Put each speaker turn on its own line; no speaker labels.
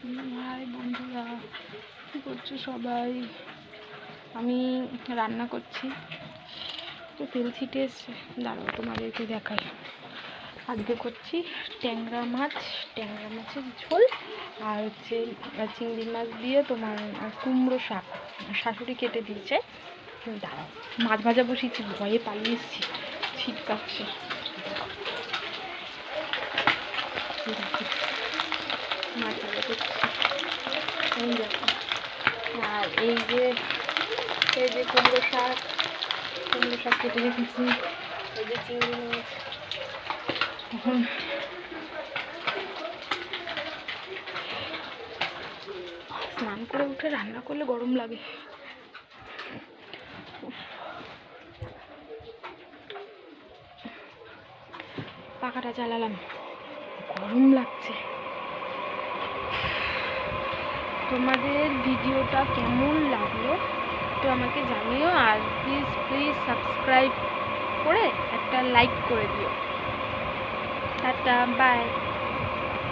High বন্ধুরা, কী করছো সবাই? আমি রান্না করছি, তো তেল ছিটে এসছে, দাঁড়াও তোমাদেরকে দেখাই। আজকে করছি ট্যাংরা মাছের ঝোল, আর হচ্ছে চিংড়ি মাছ দিয়ে তোমার কুমড়ো শাক শাশুড়ি কেটে দিয়েছে। দাঁড়াও, মাছ ভাজা বসিয়েছি, ভয়ে পালিয়ে এসেছি, ছিটকাচ্ছে। মাছ ভাজা করছি, দেখো। আর এই যে কুমড়ো শাক কেটে রেখেছি, এই যে চিংড়ি মাছ। এখন স্নান করে উঠে রান্না করলে গরম লাগে। পাখাটা চালালাম, গরম লাগছে। তোমাদের ভিডিওটা কেমন লাগলো তো আমাকে জানিও, আর প্লিজ সাবস্ক্রাইব করে একটা লাইক করে দিও। Tata, by.